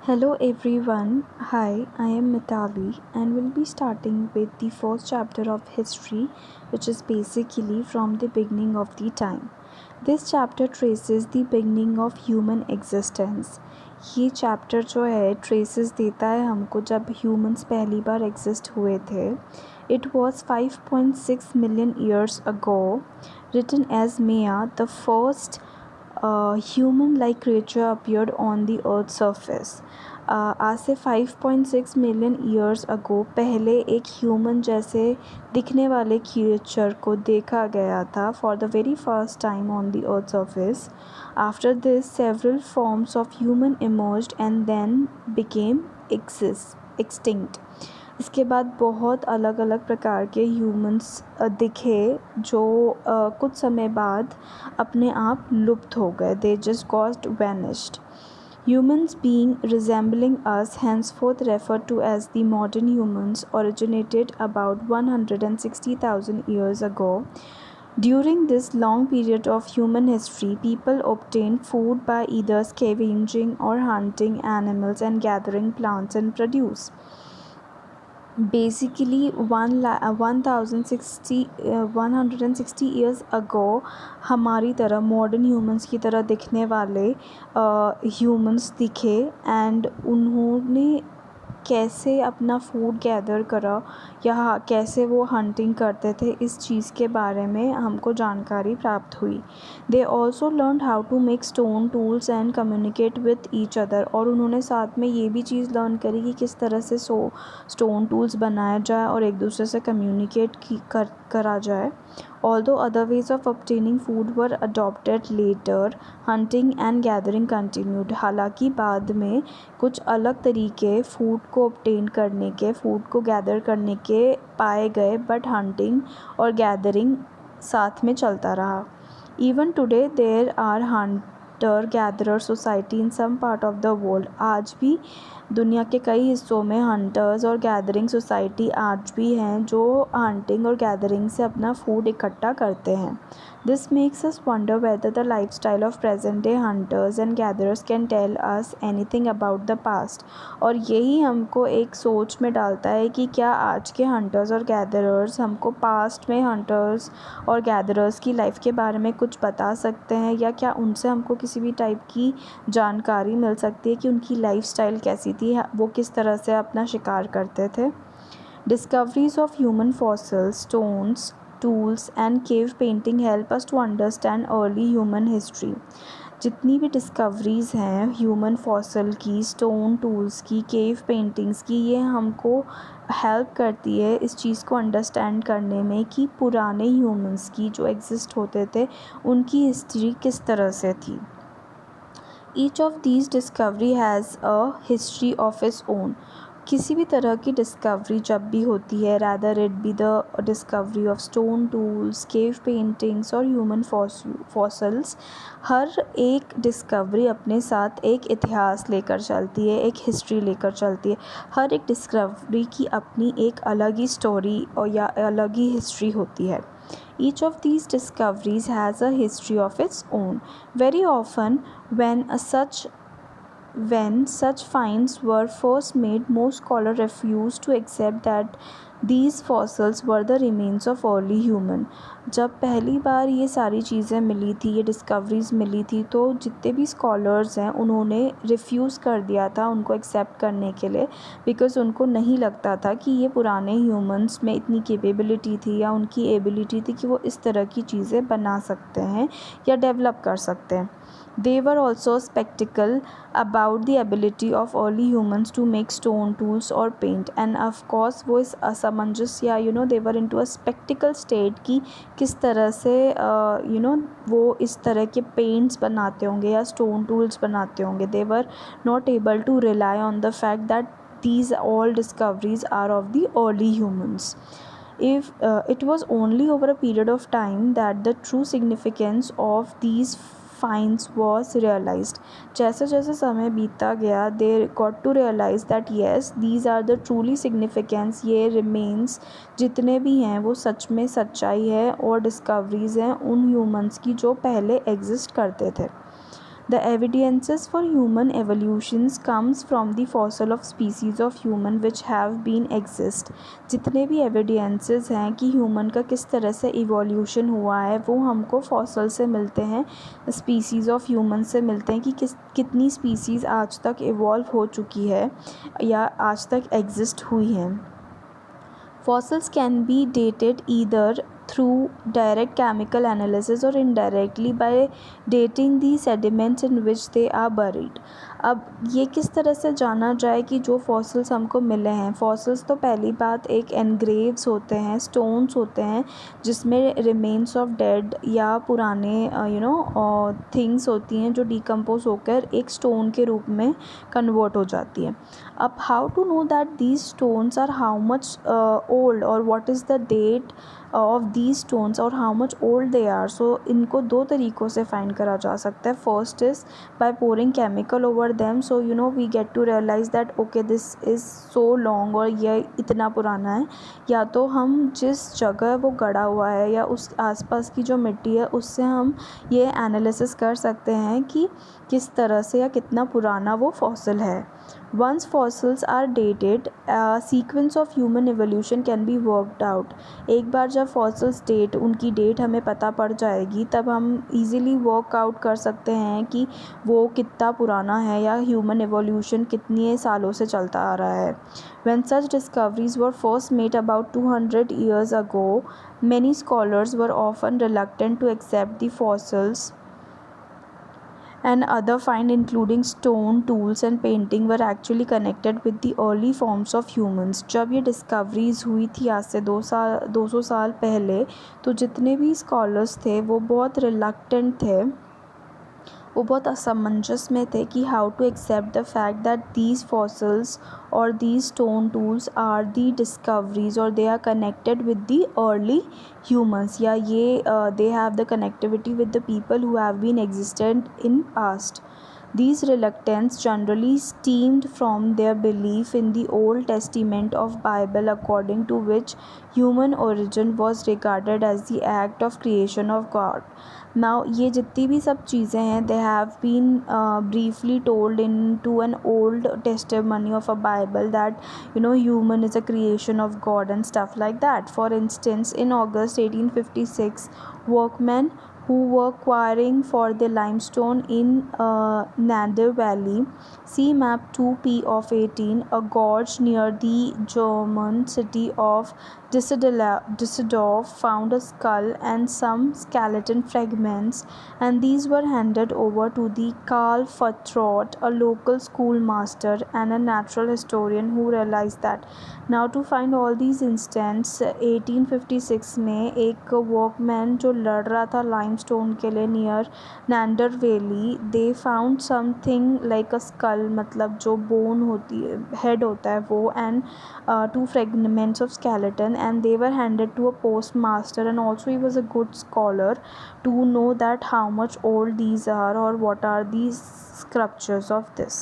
Hello everyone. Hi, I am Mitali and will be starting with the first chapter of history, which is basically from the beginning of the time. This chapter traces the beginning of human existence. ये chapter जो है traces देता है हमको जब humans पहली बार exist हुए थे. It was 5.6 million years ago, written as Maya, the first human-like creature appeared on the Earth's surface. आज से 5.6 मिलियन ईयर्स अगो पहले एक ह्यूमन जैसे दिखने वाले क्रिएचर को देखा गया था for the very first time on the earth surface. After this several forms of human emerged and then became extinct. इसके बाद बहुत अलग अलग प्रकार के ह्यूमंस दिखे जो कुछ समय बाद अपने आप लुप्त हो गए. They just got vanished. Humans being resembling us henceforth referred to as the modern humans originated about 160,000 years ago. During this long period of human history, people obtained food by either scavenging or hunting animals and gathering plants and produce. Basically 160 years ago हमारी तरह modern humans की तरह दिखने वाले humans दिखे and उन्होंने कैसे अपना फूड गैदर करा या कैसे वो हंटिंग करते थे इस चीज़ के बारे में हमको जानकारी प्राप्त हुई. They also learn how to make stone tools and communicate with each other. और उन्होंने साथ में ये भी चीज़ लर्न करी कि किस तरह से स्टोन टूल्स बनाया जाए और एक दूसरे से कम्युनिकेट करा जाए. Although other ways of obtaining food were adopted later, hunting and gathering continued. हालांकि बाद में कुछ अलग तरीके फूड को obtain करने के, फूड को गैदर करने के पाए गए, बट हंटिंग और गैदरिंग साथ में चलता रहा. Even today there are hunter gatherer society in some part of the world. आज भी दुनिया के कई हिस्सों में हंटर्स और गैदरिंग सोसाइटी आज भी हैं जो हंटिंग और गैदरिंग से अपना फूड इकट्ठा करते हैं. This makes us wonder whether the lifestyle of present day hunters and gatherers can tell us anything about the past. और यही हमको एक सोच में डालता है कि क्या आज के हंटर्स और गैदरर्स हमको पास्ट में हंटर्स और गैदरर्स की लाइफ के बारे में कुछ बता सकते हैं, या क्या उनसे हमको किसी भी टाइप की जानकारी मिल सकती है कि उनकी लाइफस्टाइल कैसी थी, वो किस तरह से अपना शिकार करते थे. Discoveries of human fossils, stones, tools and cave painting help us to understand early human history. जितनी भी डिस्कवरीज़ हैं ह्यूमन फॉसिल की, स्टोन टूल्स की, केव पेंटिंग्स की, ये हमको हेल्प करती है इस चीज़ को अंडरस्टैंड करने में कि पुराने ह्यूमंस की जो एग्जिस्ट होते थे उनकी हिस्ट्री किस तरह से थी. Each of these discovery has a history of its own. किसी भी तरह की डिस्कवरी जब भी होती है, rather it be the discovery of stone tools, cave paintings और ह्यूमन फॉसिल्स, हर एक डिस्कवरी अपने साथ एक इतिहास लेकर चलती है, एक हिस्ट्री लेकर चलती है. हर एक डिस्कवरी की अपनी एक अलग ही स्टोरी और या अलग ही हिस्ट्री होती है. Each of these discoveries has a history of its own. Very often, when such finds were first made, most scholars refused to accept that these fossils were the remains of early human. जब पहली बार ये सारी चीज़ें मिली थी, ये discoveries मिली थी, तो जितने भी स्कॉलर्स हैं उन्होंने रिफ्यूज़ कर दिया था उनको एक्सेप्ट करने के लिए, बिकॉज़ उनको नहीं लगता था कि ये पुराने ह्यूमंस में इतनी कैपेबिलिटी थी या उनकी एबिलिटी थी कि वो इस तरह की चीज़ें बना सकते हैं या डेवलप कर सकते हैं. They were also skeptical about the ability of early humans to make stone tools or paint. And of course वो इस असमंजस या they were into a skeptical state कि किस तरह से वो इस तरह के पेंट्स बनाते होंगे या स्टोन टूल्स बनाते होंगे. They were not able to rely on the fact that these all discoveries are of the early humans. If it was only over a period of time that the true significance of these finds was realized. जैसे जैसे समय बीतता गया, they got to realize that yes, these are the truly significance. ये remains जितने भी हैं वो सच में सच्चाई है और डिस्कवरीज़ हैं उन ह्यूमंस की जो पहले एग्जिस्ट करते थे. The evidences for human evolutions comes from the fossil of species of human which have been exist. जितने भी evidences हैं कि human का किस तरह से evolution हुआ है वो हमको fossil से मिलते हैं, species of human से मिलते हैं कि कितनी species आज तक evolve हो चुकी है या आज तक exist हुई हैं. Fossils can be dated either through direct chemical analysis or indirectly by dating the sediments in which they are buried. अब ये किस तरह से जाना जाए कि जो फॉसिल्स हमको मिले हैं. फॉसिल्स तो पहली बात एक एनग्रेव्स होते हैं, स्टोन्स होते हैं जिसमें रिमेन्स ऑफ डेड या पुराने थिंग्स होती हैं जो डिकम्पोज होकर एक स्टोन के रूप में कन्वर्ट हो जाती है. अब how to know that these stones are how much old और what is the date of these stones और how much old they are. So इनको दो तरीक़ों से फाइंड करा जा सकता है. First is by pouring chemical over them, so we get to realize that okay this is so long और ये इतना पुराना है. या तो हम जिस जगह वो गड़ा हुआ है या उस आसपास की जो मिट्टी है उससे हम ये एनालिसिस कर सकते हैं कि किस तरह से या कितना पुराना वो फॉसिल है. Once fossils are dated, a sequence of human evolution can be worked out. एक बार जब fossils date उनकी डेट हमें पता पड़ जाएगी तब हम easily work out कर सकते हैं कि वो कितना पुराना है या human evolution कितने सालों से चलता आ रहा है. When such discoveries were first made about 200 years ago, many scholars were often reluctant to accept the fossils and other finds including stone, tools and painting were actually connected with the early forms of humans. जब ये discoveries हुई थी आज से 200 साल पहले, तो जितने भी स्कॉलर्स थे वो बहुत रिलक्टेंट थे, वो बहुत असमंजस में थे कि how to accept the fact that these fossils और these stone tools are the discoveries और they are connected with the early humans या ये they have the connectivity with the people who have been existent in past. These reluctance generally stemmed from their belief in the Old Testament of Bible according to which human origin was regarded as the act of creation of God. Now ये जितनी भी सब चीज़ें हैं they have been briefly told into an Old testimony of a Bible that human is a creation of God and stuff like that. For instance, in August 1856, workmen who were quarrying for the limestone in Nader Valley, see map 2P of 18, a gorge near the German city of Düsseldorf, found a skull and some skeleton fragments, and these were handed over to the Karl Fahrtrott, a local schoolmaster and a natural historian, who realized that now to find all these instances 1856 में एक workman जो लड़ रहा था limestone के लिए near Neander Valley, they found something like a skull, मतलब जो बोन होती है, हेड होता है वो, and 2 fragments of skeleton, and they were handed to a postmaster, and also he was a good scholar to know that how much old these are or what are these sculptures of this.